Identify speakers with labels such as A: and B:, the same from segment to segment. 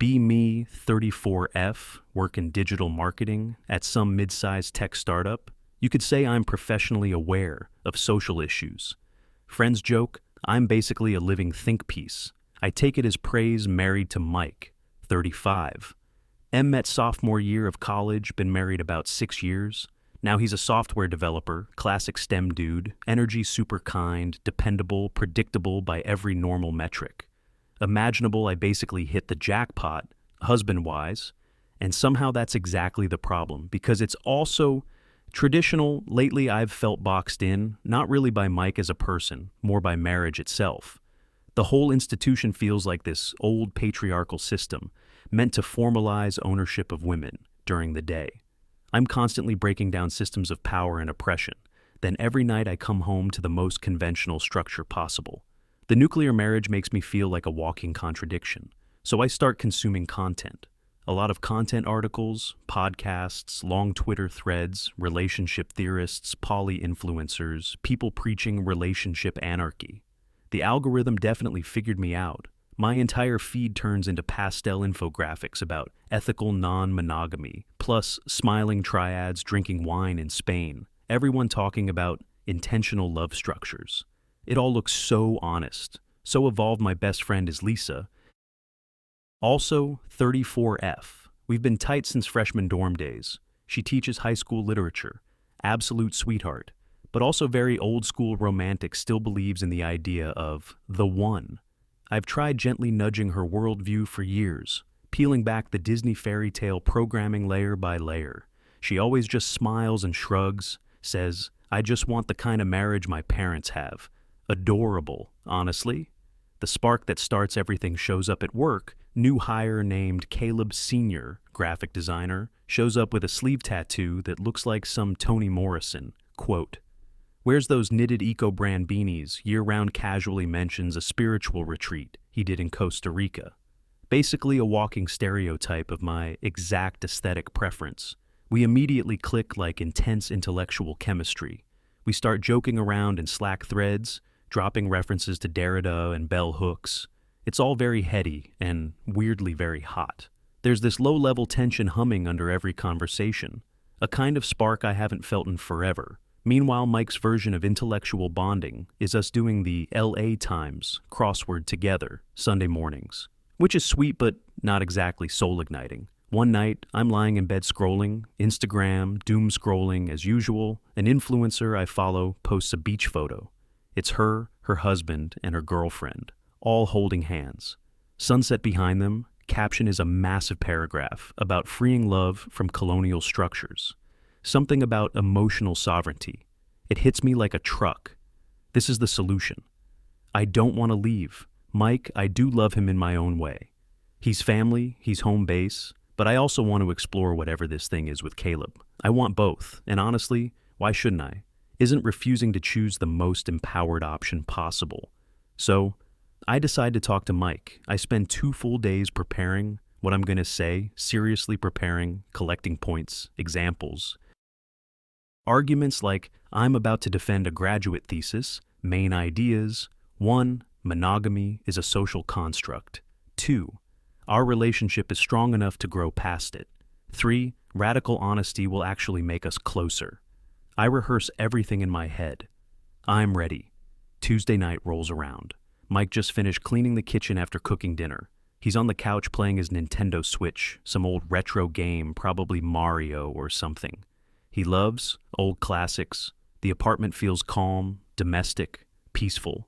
A: Be me, 34F, work in digital marketing at some mid-sized tech startup. You could say I'm professionally aware of social issues. Friends joke, I'm basically a living think piece. I take it as praise, married to Mike, 35. Met sophomore year of college, been married about 6 years. Now he's a software developer, classic STEM dude, energy super kind, dependable, predictable by every normal metric. Imaginable, I basically hit the jackpot, husband-wise, and somehow that's exactly the problem, because it's also traditional. Lately I've felt boxed in, not really by Mike as a person, more by marriage itself. The whole institution feels like this old patriarchal system, meant to formalize ownership of women during the day. I'm constantly breaking down systems of power and oppression. Then every night I come home to the most conventional structure possible. The nuclear marriage makes me feel like a walking contradiction. So I start consuming content. A lot of content articles, podcasts, long Twitter threads, relationship theorists, poly-influencers, people preaching relationship anarchy. The algorithm definitely figured me out. My entire feed turns into pastel infographics about ethical non-monogamy, plus smiling triads drinking wine in Spain, everyone talking about intentional love structures. It all looks so honest, so evolved. My best friend is Lisa, also 34F. We've been tight since freshman dorm days. She teaches high school literature, absolute sweetheart, but also very old school romantic, still believes in the idea of the one. I've tried gently nudging her worldview for years, peeling back the Disney fairy tale programming layer by layer. She always just smiles and shrugs, says, I just want the kind of marriage my parents have. Adorable, honestly. The spark that starts everything shows up at work. New hire named Caleb Sr., graphic designer, shows up with a sleeve tattoo that looks like some Toni Morrison. Quote, wears those knitted eco-brand beanies, year-round casually mentions a spiritual retreat he did in Costa Rica. Basically a walking stereotype of my exact aesthetic preference. We immediately click like intense intellectual chemistry. We start joking around in Slack threads, dropping references to Derrida and bell hooks. It's all very heady and weirdly very hot. There's this low-level tension humming under every conversation, a kind of spark I haven't felt in forever. Meanwhile, Mike's version of intellectual bonding is us doing the LA Times crossword together Sunday mornings, which is sweet but not exactly soul-igniting. One night, I'm lying in bed scrolling, Instagram, doom scrolling as usual. An influencer I follow posts a beach photo. It's her husband, and her girlfriend, all holding hands. Sunset behind them, caption is a massive paragraph about freeing love from colonial structures. Something about emotional sovereignty. It hits me like a truck. This is the solution. I don't want to leave. Mike, I do love him in my own way. He's family, he's home base, but I also want to explore whatever this thing is with Caleb. I want both, and honestly, why shouldn't I? Isn't refusing to choose the most empowered option possible? So, I decide to talk to Mike. I spend 2 full days preparing what I'm going to say, seriously preparing, collecting points, examples. Arguments like, I'm about to defend a graduate thesis, main ideas. 1. Monogamy is a social construct. 2. Our relationship is strong enough to grow past it. 3. Radical honesty will actually make us closer. I rehearse everything in my head. I'm ready. Tuesday night rolls around. Mike just finished cleaning the kitchen after cooking dinner. He's on the couch playing his Nintendo Switch, some old retro game, probably Mario or something. He loves old classics. The apartment feels calm, domestic, peaceful.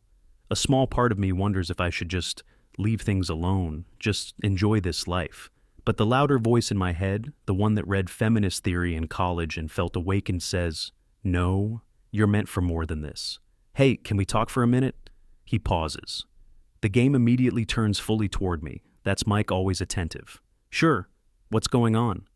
A: A small part of me wonders if I should just leave things alone, just enjoy this life. But the louder voice in my head, the one that read feminist theory in college and felt awakened, says, no, you're meant for more than this. Hey, can we talk for a minute? He pauses. The game immediately turns fully toward me. That's Mike, always attentive. Sure, what's going on?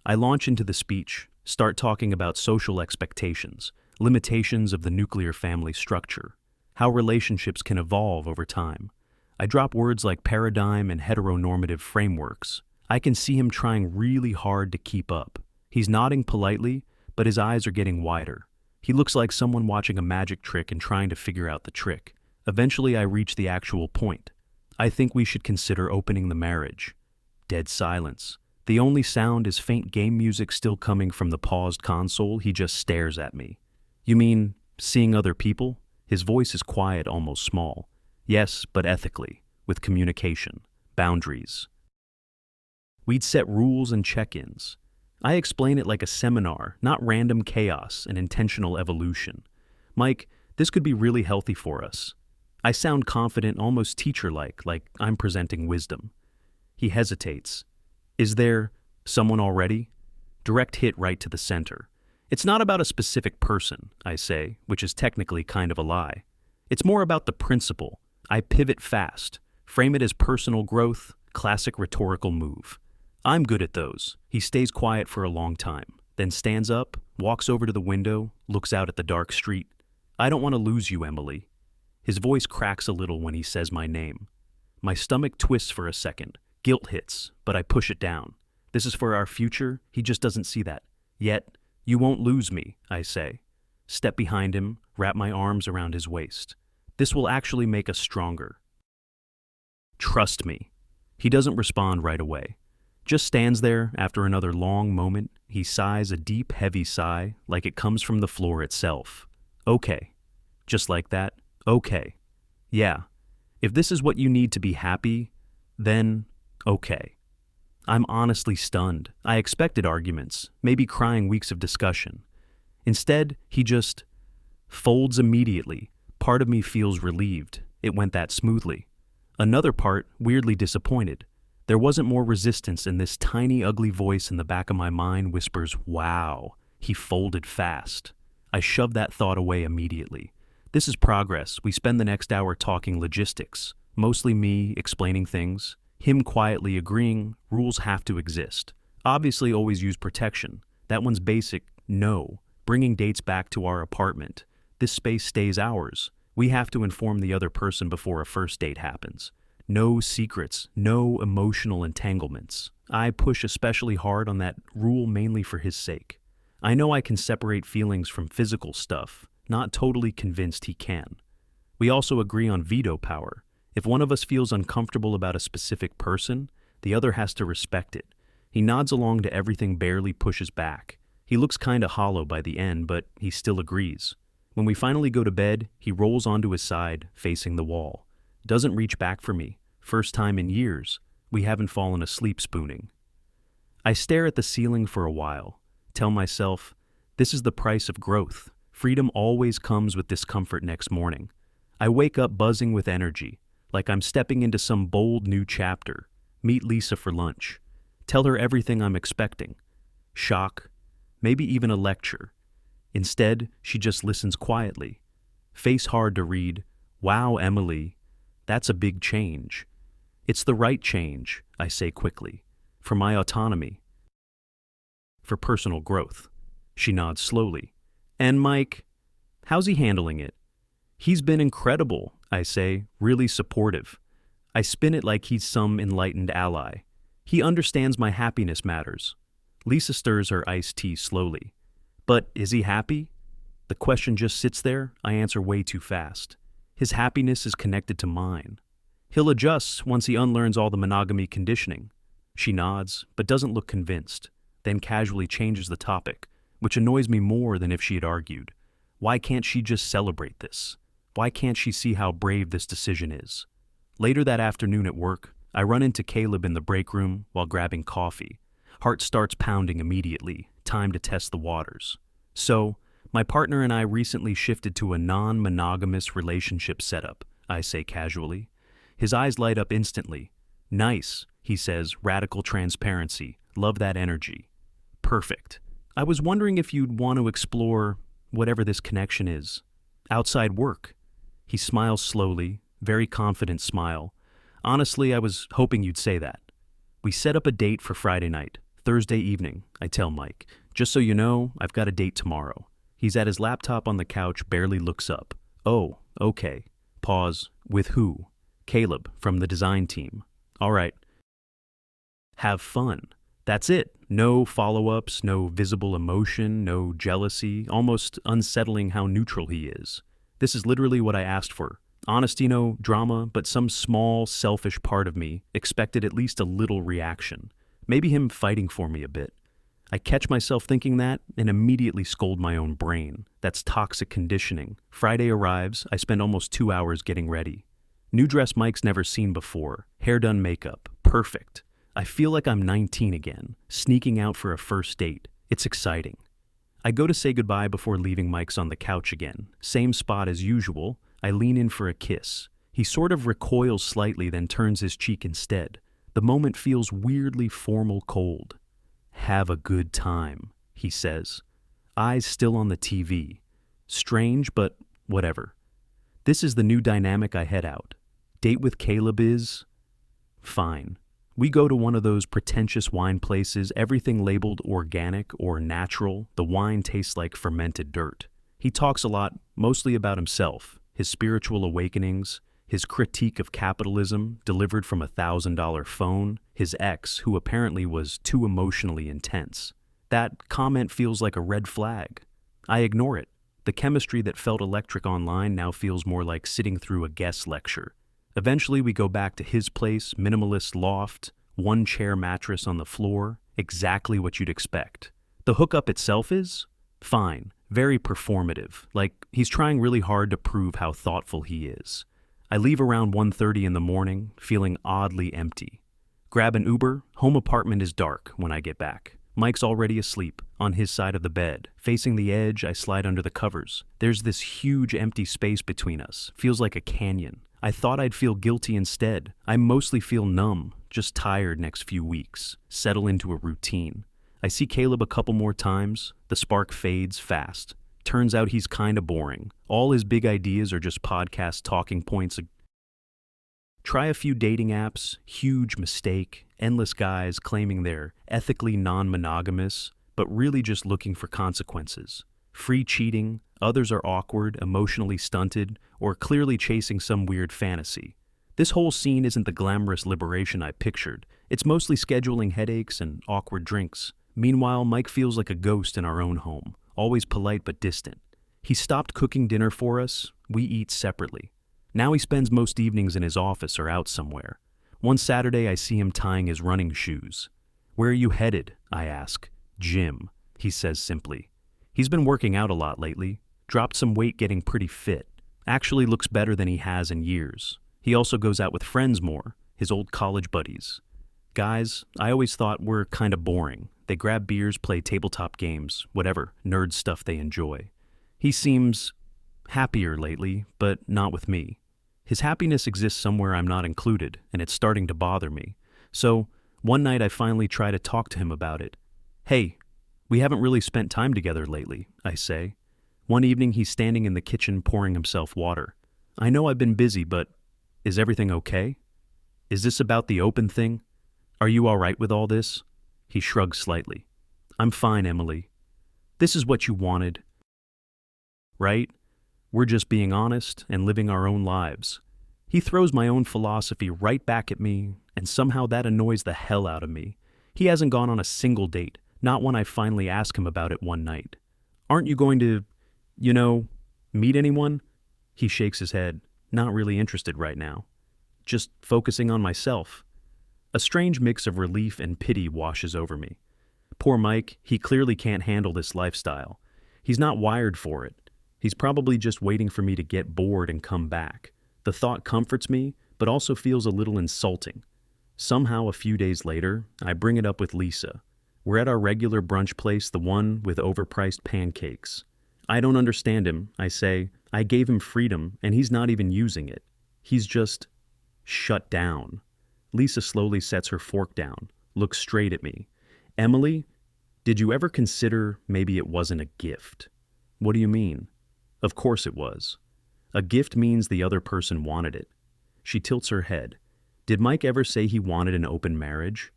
A: I launch into the speech, start talking about social expectations, limitations of the nuclear family structure, how relationships can evolve over time. I drop words like paradigm and heteronormative frameworks. I can see him trying really hard to keep up. He's nodding politely, but his eyes are getting wider. He looks like someone watching a magic trick and trying to figure out the trick. Eventually, I reach the actual point. I think we should consider opening the marriage. Dead silence. The only sound is faint game music still coming from the paused console. He just stares at me. You mean seeing other people? His voice is quiet, almost small. Yes, but ethically, with communication, boundaries. We'd set rules and check-ins. I explain it like a seminar, not random chaos and intentional evolution. Mike, this could be really healthy for us. I sound confident, almost teacher-like, like I'm presenting wisdom. He hesitates. Is there someone already? Direct hit right to the center. It's not about a specific person, I say, which is technically kind of a lie. It's more about the principle. I pivot fast, frame it as personal growth, classic rhetorical move. I'm good at those. He stays quiet for a long time, then stands up, walks over to the window, looks out at the dark street. I don't want to lose you, Emily. His voice cracks a little when he says my name. My stomach twists for a second. Guilt hits, but I push it down. This is for our future. He just doesn't see that. Yet, you won't lose me, I say. Step behind him, wrap my arms around his waist. This will actually make us stronger. Trust me. He doesn't respond right away. Just stands there. After another long moment, he sighs a deep, heavy sigh, like it comes from the floor itself. Okay. Just like that. Okay. Yeah. If this is what you need to be happy, then okay. I'm honestly stunned. I expected arguments, maybe crying weeks of discussion. Instead, he just folds immediately. Part of me feels relieved. It went that smoothly. Another part, weirdly disappointed. There wasn't more resistance, and this tiny, ugly voice in the back of my mind whispers, wow. He folded fast. I shove that thought away immediately. This is progress. We spend the next hour talking logistics. Mostly me explaining things. Him quietly agreeing rules have to exist. Obviously always use protection. That one's basic, no. Bringing dates back to our apartment. This space stays ours. We have to inform the other person before a first date happens. No secrets, no emotional entanglements. I push especially hard on that rule mainly for his sake. I know I can separate feelings from physical stuff, not totally convinced he can. We also agree on veto power. If one of us feels uncomfortable about a specific person, the other has to respect it. He nods along to everything, barely pushes back. He looks kinda hollow by the end, but he still agrees. When we finally go to bed, he rolls onto his side, facing the wall. Doesn't reach back for me. First time in years. We haven't fallen asleep spooning. I stare at the ceiling for a while. Tell myself, this is the price of growth. Freedom always comes with discomfort next morning. I wake up buzzing with energy, like I'm stepping into some bold new chapter. Meet Lisa for lunch. Tell her everything I'm expecting. Shock, maybe even a lecture. Instead, she just listens quietly. Face hard to read, wow, Emily, that's a big change. It's the right change, I say quickly, for my autonomy, for personal growth. She nods slowly. And Mike, how's he handling it? He's been incredible, I say, really supportive. I spin it like he's some enlightened ally. He understands my happiness matters. Lisa stirs her iced tea slowly. But is he happy? The question just sits there. I answer way too fast. His happiness is connected to mine. He'll adjust once he unlearns all the monogamy conditioning. She nods, but doesn't look convinced, then casually changes the topic, which annoys me more than if she had argued. Why can't she just celebrate this? Why can't she see how brave this decision is? Later that afternoon at work, I run into Caleb in the break room while grabbing coffee. Heart starts pounding immediately, time to test the waters. So, my partner and I recently shifted to a non-monogamous relationship setup, I say casually. His eyes light up instantly. Nice, he says, radical transparency. Love that energy. Perfect. I was wondering if you'd want to explore whatever this connection is. Outside work. He smiles slowly, very confident smile. Honestly, I was hoping you'd say that. We set up a date for Friday night, Thursday evening, I tell Mike. Just so you know, I've got a date tomorrow. He's at his laptop on the couch, barely looks up. Oh, okay. Pause. With who? Caleb, from the design team. All right. Have fun. That's it. No follow-ups, no visible emotion, no jealousy, almost unsettling how neutral he is. This is literally what I asked for. Honesty, no drama, but some small, selfish part of me expected at least a little reaction. Maybe him fighting for me a bit. I catch myself thinking that and immediately scold my own brain. That's toxic conditioning. Friday arrives, I spend almost 2 hours getting ready. New dress Mike's never seen before. Hair done, makeup. Perfect. I feel like I'm 19 again, sneaking out for a first date. It's exciting. I go to say goodbye before leaving Mike's on the couch again. Same spot as usual. I lean in for a kiss. He sort of recoils slightly, then turns his cheek instead. The moment feels weirdly formal cold. "Have a good time," he says. Eyes still on the TV. Strange, but whatever. This is the new dynamic I head out. Date with Caleb is fine. We go to one of those pretentious wine places, everything labeled organic or natural. The wine tastes like fermented dirt. He talks a lot, mostly about himself, his spiritual awakenings, his critique of capitalism delivered from a $1,000 phone, his ex, who apparently was too emotionally intense. That comment feels like a red flag. I ignore it. The chemistry that felt electric online now feels more like sitting through a guest lecture. Eventually, we go back to his place, minimalist loft, one chair mattress on the floor, exactly what you'd expect. The hookup itself is fine, very performative, like he's trying really hard to prove how thoughtful he is. I leave around 1:30 in the morning, feeling oddly empty. Grab an Uber. Home apartment is dark when I get back. Mike's already asleep, on his side of the bed. Facing the edge, I slide under the covers. There's this huge empty space between us. Feels like a canyon. I thought I'd feel guilty instead. I mostly feel numb, just tired next few weeks. Settle into a routine. I see Caleb a couple more times. The spark fades fast. Turns out he's kinda boring. All his big ideas are just podcast talking points. Try a few dating apps, huge mistake, endless guys claiming they're ethically non-monogamous, but really just looking for consequences. Free cheating, others are awkward, emotionally stunted, or clearly chasing some weird fantasy. This whole scene isn't the glamorous liberation I pictured. It's mostly scheduling headaches and awkward drinks. Meanwhile, Mike feels like a ghost in our own home, always polite but distant. He stopped cooking dinner for us. We eat separately. Now he spends most evenings in his office or out somewhere. One Saturday, I see him tying his running shoes. "Where are you headed?" I ask. "Gym," he says simply. He's been working out a lot lately. Dropped some weight, getting pretty fit. Actually looks better than he has in years. He also goes out with friends more, his old college buddies. Guys, I always thought were kinda boring. They grab beers, play tabletop games, whatever, nerd stuff they enjoy. He seems happier lately, but not with me. His happiness exists somewhere I'm not included, and it's starting to bother me. So, one night I finally try to talk to him about it. "Hey, we haven't really spent time together lately," I say. One evening he's standing in the kitchen pouring himself water. "I know I've been busy, but is everything okay? Is this about the open thing? Are you all right with all this?" He shrugs slightly. "I'm fine, Emily. This is what you wanted, right? We're just being honest and living our own lives." He throws my own philosophy right back at me, and somehow that annoys the hell out of me. He hasn't gone on a single date, not when I finally ask him about it one night. "Aren't you going to, meet anyone?" He shakes his head. "Not really interested right now. Just focusing on myself." A strange mix of relief and pity washes over me. Poor Mike, he clearly can't handle this lifestyle. He's not wired for it. He's probably just waiting for me to get bored and come back. The thought comforts me, but also feels a little insulting. Somehow, a few days later, I bring it up with Lisa. We're at our regular brunch place, the one with overpriced pancakes. "I don't understand him," I say. "I gave him freedom, and he's not even using it. He's just shut down." Lisa slowly sets her fork down, looks straight at me. "Emily, did you ever consider maybe it wasn't a gift?" "What do you mean?" "Of course it was. A gift means the other person wanted it." She tilts her head. "Did Mike ever say he wanted an open marriage?"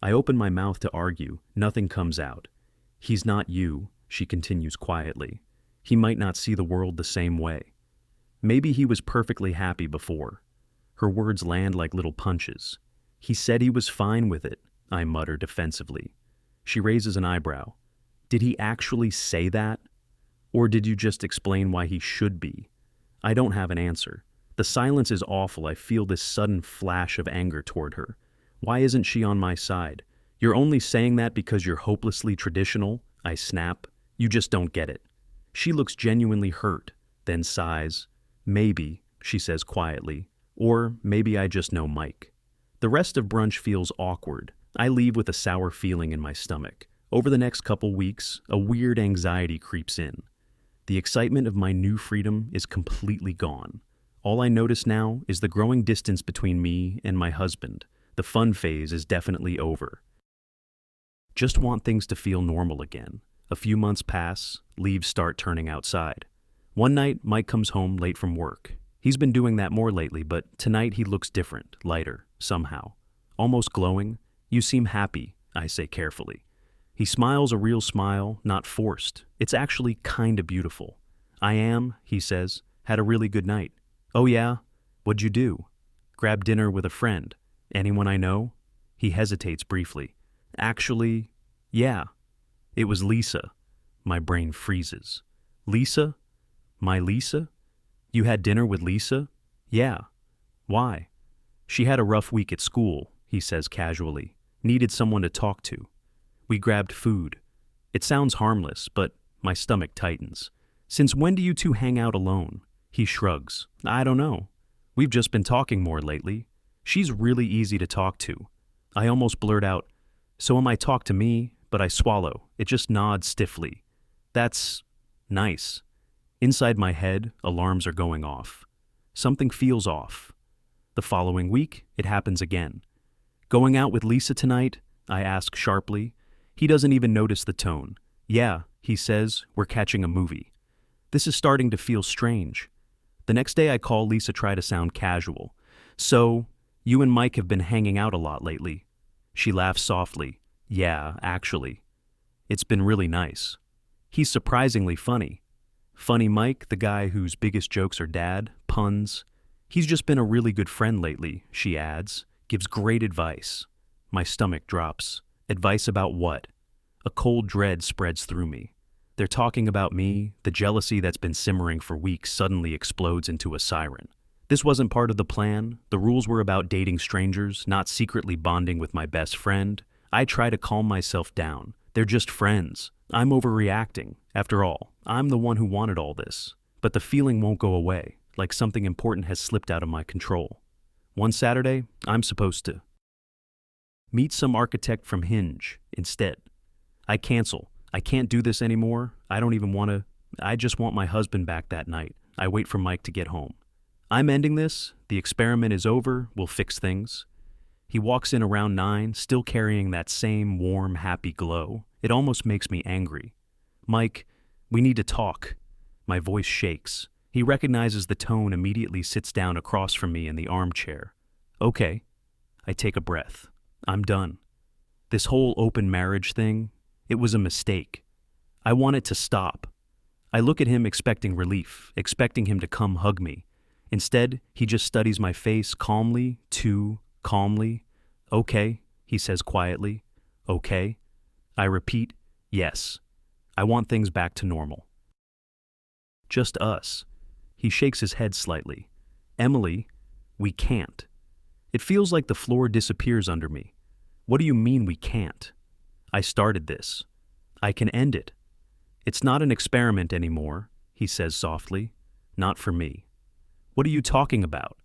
A: I open my mouth to argue. Nothing comes out. "He's not you," she continues quietly. "He might not see the world the same way. Maybe he was perfectly happy before." Her words land like little punches. "He said he was fine with it," I mutter defensively. She raises an eyebrow. "Did he actually say that? Or did you just explain why he should be?" I don't have an answer. The silence is awful. I feel this sudden flash of anger toward her. Why isn't she on my side? You're only saying that because you're hopelessly traditional, I snap. You just don't get it. She looks genuinely hurt, then sighs. Maybe, she says quietly, or maybe I just know Mike. The rest of brunch feels awkward. I leave with a sour feeling in my stomach. Over the next couple weeks, a weird anxiety creeps in. The excitement of my new freedom is completely gone. All I notice now is the growing distance between me and my husband. The fun phase is definitely over. Just want things to feel normal again. A few months pass, leaves start turning outside. One night, Mike comes home late from work. He's been doing that more lately, but tonight he looks different, lighter, somehow. Almost glowing. You seem happy, I say carefully. He smiles a real smile, not forced. It's actually kinda beautiful. I am, he says, had a really good night. Oh yeah? What'd you do? Grab dinner with a friend. Anyone I know? He hesitates briefly. Actually, yeah. It was Lisa. My brain freezes. Lisa? My Lisa? You had dinner with Lisa? Yeah. Why? She had a rough week at school, he says casually. Needed someone to talk to. We grabbed food. It sounds harmless, but my stomach tightens. Since when do you two hang out alone? He shrugs. I don't know. We've just been talking more lately. She's really easy to talk to. I almost blurt out, so am I talk to me, but I swallow. It just nods stiffly. That's nice. Inside my head, alarms are going off. Something feels off. The following week, it happens again. Going out with Lisa tonight? I ask sharply. He doesn't even notice the tone. Yeah, he says, we're catching a movie. This is starting to feel strange. The next day I call Lisa, try to sound casual. So, you and Mike have been hanging out a lot lately. She laughs softly. Yeah, actually. It's been really nice. He's surprisingly funny. Funny Mike, the guy whose biggest jokes are dad, puns. He's just been a really good friend lately, she adds. Gives great advice. My stomach drops. Advice about what? A cold dread spreads through me. They're talking about me. The jealousy that's been simmering for weeks suddenly explodes into a siren. This wasn't part of the plan. The rules were about dating strangers, not secretly bonding with my best friend. I try to calm myself down. They're just friends. I'm overreacting. After all, I'm the one who wanted all this. But the feeling won't go away, like something important has slipped out of my control. One Saturday, I'm supposed to meet some architect from Hinge instead. I cancel. I can't do this anymore. I don't even want to. I just want my husband back that night. I wait for Mike to get home. I'm ending this. The experiment is over. We'll fix things. He walks in around 9, still carrying that same warm, happy glow. It almost makes me angry. Mike, we need to talk. My voice shakes. He recognizes the tone, immediately sits down across from me in the armchair. Okay. I take a breath. I'm done. This whole open marriage thing, it was a mistake. I want it to stop. I look at him expecting relief, expecting him to come hug me. Instead, he just studies my face calmly, too calmly. Okay, he says quietly. Okay. I repeat, yes. I want things back to normal. Just us. He shakes his head slightly. Emily, we can't. It feels like the floor disappears under me. What do you mean we can't? I started this. I can end it. It's not an experiment anymore, he says softly. Not for me. What are you talking about?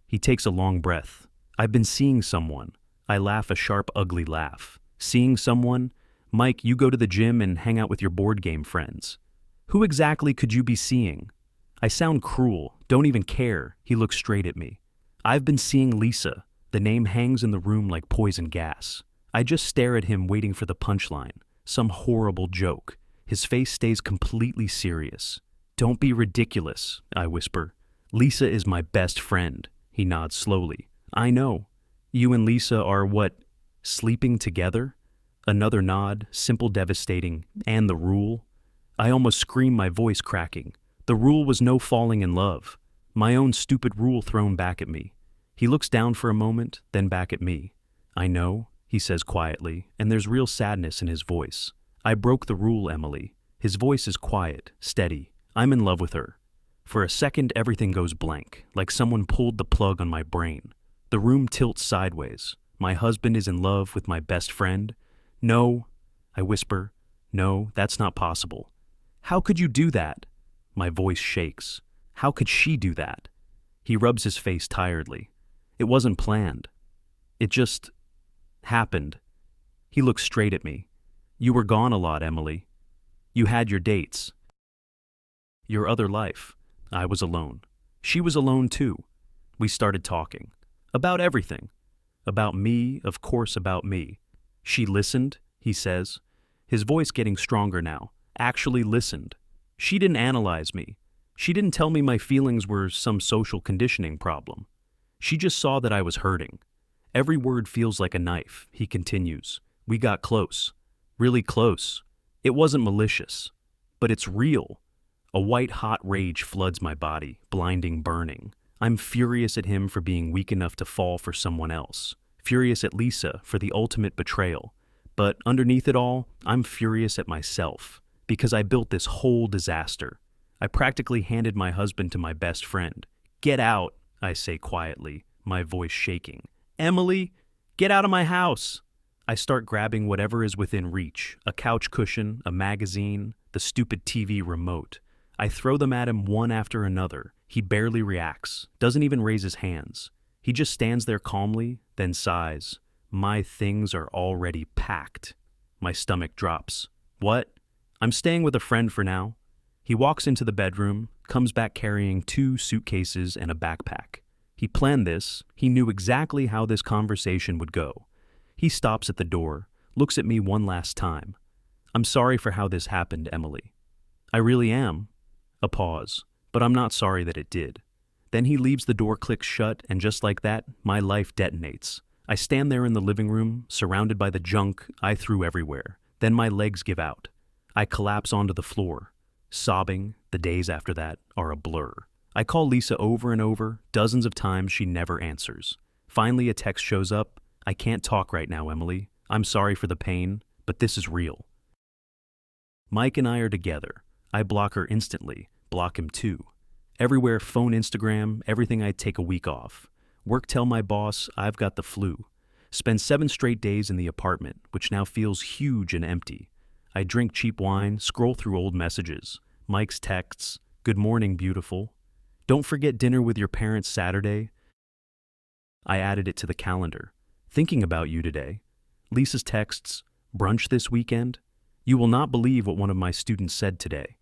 A: He takes a long breath. I've been seeing someone. I laugh a sharp, ugly laugh. Seeing someone? Mike, you go to the gym and hang out with your board game friends. Who exactly could you be seeing? I sound cruel, don't even care. He looks straight at me. I've been seeing Lisa. The name hangs in the room like poison gas. I just stare at him, waiting for the punchline. Some horrible joke. His face stays completely serious. Don't be ridiculous, I whisper. Lisa is my best friend. He nods slowly. I know. You and Lisa are what? Sleeping together? Another nod, simple, devastating, and the rule? I almost scream, my voice cracking. The rule was no falling in love. My own stupid rule thrown back at me. He looks down for a moment, then back at me. I know, he says quietly, and there's real sadness in his voice. I broke the rule, Emily. His voice is quiet, steady. I'm in love with her. For a second, everything goes blank, like someone pulled the plug on my brain. The room tilts sideways. My husband is in love with my best friend. No, I whisper. No, that's not possible. How could you do that? My voice shakes. How could she do that? He rubs his face tiredly. It wasn't planned. It just happened. He looks straight at me. You were gone a lot, Emily. You had your dates. Your other life. I was alone. She was alone too. We started talking. About everything. About me, of course about me. She listened, he says. His voice getting stronger now. Actually listened. She didn't analyze me. She didn't tell me my feelings were some social conditioning problem. She just saw that I was hurting. Every word feels like a knife, he continues. We got close. Really close. It wasn't malicious. But it's real. A white-hot rage floods my body, blinding, burning. I'm furious at him for being weak enough to fall for someone else. Furious at Lisa for the ultimate betrayal. But underneath it all, I'm furious at myself. Because I built this whole disaster. I practically handed my husband to my best friend. Get out, I say quietly, my voice shaking. Emily, get out of my house. I start grabbing whatever is within reach, a couch cushion, a magazine, the stupid TV remote. I throw them at him one after another. He barely reacts, doesn't even raise his hands. He just stands there calmly, then sighs. My things are already packed. My stomach drops. What? I'm staying with a friend for now. He walks into the bedroom, comes back carrying 2 suitcases and a backpack. He planned this. He knew exactly how this conversation would go. He stops at the door, looks at me one last time. I'm sorry for how this happened, Emily. I really am. A pause, but I'm not sorry that it did. Then he leaves, the door clicks shut, and just like that, my life detonates. I stand there in the living room, surrounded by the junk I threw everywhere. Then my legs give out. I collapse onto the floor. Sobbing, the days after that are a blur. I call Lisa over and over, dozens of times. She never answers. Finally, a text shows up. I can't talk right now, Emily. I'm sorry for the pain, but this is real. Mike and I are together. I block her instantly, block him too. Everywhere, phone, Instagram, everything. I take a week off. Work, tell my boss I've got the flu. Spend 7 straight days in the apartment, which now feels huge and empty. I drink cheap wine, scroll through old messages. Mike's texts, good morning, beautiful. Don't forget dinner with your parents Saturday. I added it to the calendar. Thinking about you today. Lisa's texts, brunch this weekend. You will not believe what one of my students said today.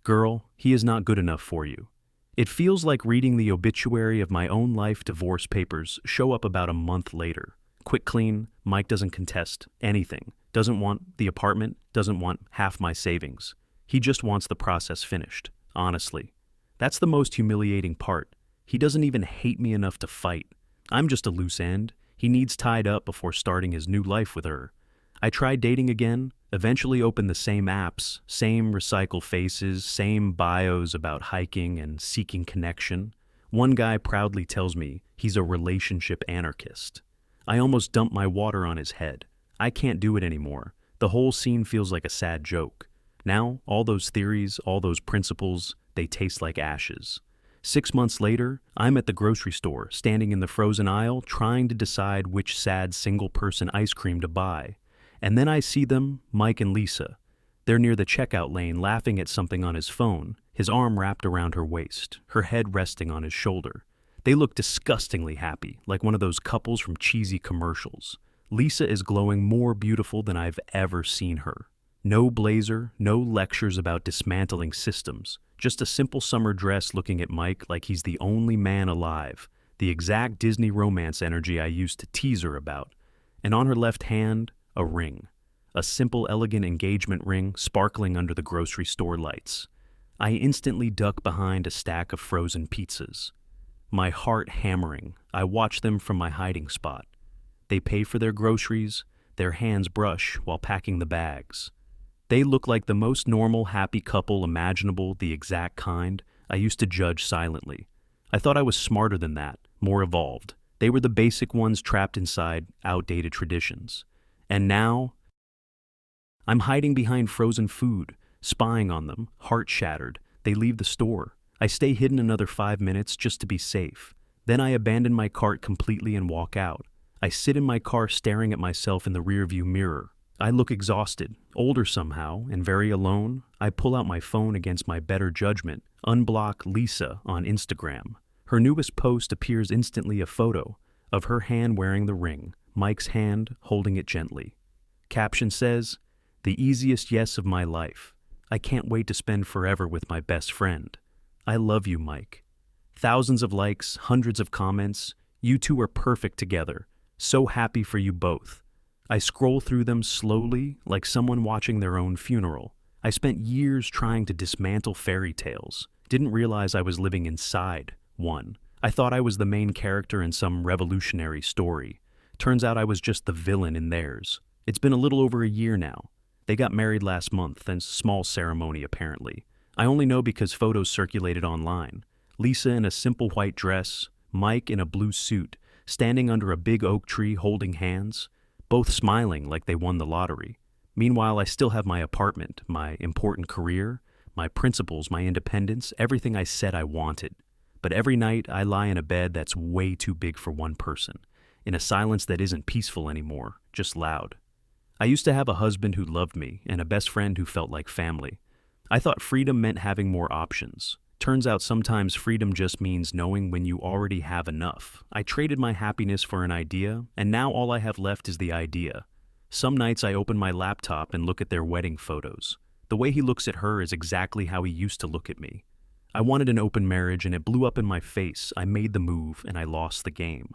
A: Girl, he is not good enough for you. It feels like reading the obituary of my own life. Divorce papers show up about a month later. Quick clean, Mike doesn't contest anything. Doesn't want the apartment, doesn't want half my savings. He just wants the process finished, honestly. That's the most humiliating part. He doesn't even hate me enough to fight. I'm just a loose end. He needs tied up before starting his new life with her. I tried dating again, eventually opened the same apps, same recycle faces, same bios about hiking and seeking connection. One guy proudly tells me he's a relationship anarchist. I almost dumped my water on his head. I can't do it anymore. The whole scene feels like a sad joke. Now, all those theories, all those principles, they taste like ashes. 6 months later, I'm at the grocery store, standing in the frozen aisle, trying to decide which sad single-person ice cream to buy. And then I see them, Mike and Lisa. They're near the checkout lane, laughing at something on his phone, his arm wrapped around her waist, her head resting on his shoulder. They look disgustingly happy, like one of those couples from cheesy commercials. Lisa is glowing more beautiful than I've ever seen her. No blazer, no lectures about dismantling systems. Just a simple summer dress, looking at Mike like he's the only man alive. The exact Disney romance energy I used to tease her about. And on her left hand, a ring. A simple, elegant engagement ring sparkling under the grocery store lights. I instantly duck behind a stack of frozen pizzas. My heart hammering, I watch them from my hiding spot. They pay for their groceries, their hands brush while packing the bags. They look like the most normal, happy couple imaginable, the exact kind I used to judge silently. I thought I was smarter than that, more evolved. They were the basic ones trapped inside outdated traditions. And now, I'm hiding behind frozen food, spying on them, heart shattered. They leave the store. I stay hidden another 5 minutes just to be safe. Then I abandon my cart completely and walk out. I sit in my car staring at myself in the rearview mirror. I look exhausted, older somehow, and very alone. I pull out my phone against my better judgment, unblock Lisa on Instagram. Her newest post appears instantly a photo of her hand wearing the ring, Mike's hand holding it gently. Caption says, "The easiest yes of my life. I can't wait to spend forever with my best friend. I love you, Mike." Thousands of likes, hundreds of comments. You two are perfect together. So happy for you both. I scroll through them slowly, like someone watching their own funeral. I spent years trying to dismantle fairy tales. Didn't realize I was living inside one. I thought I was the main character in some revolutionary story. Turns out I was just the villain in theirs. It's been a little over a year now. They got married last month, and small ceremony apparently. I only know because photos circulated online. Lisa in a simple white dress, Mike in a blue suit, standing under a big oak tree holding hands, both smiling like they won the lottery. Meanwhile, I still have my apartment, my important career, my principles, my independence, everything I said I wanted. But every night I lie in a bed that's way too big for one person, in a silence that isn't peaceful anymore, just loud. I used to have a husband who loved me and a best friend who felt like family. I thought freedom meant having more options. Turns out sometimes freedom just means knowing when you already have enough. I traded my happiness for an idea, and now all I have left is the idea. Some nights I open my laptop and look at their wedding photos. The way he looks at her is exactly how he used to look at me. I wanted an open marriage and it blew up in my face. I made the move and I lost the game.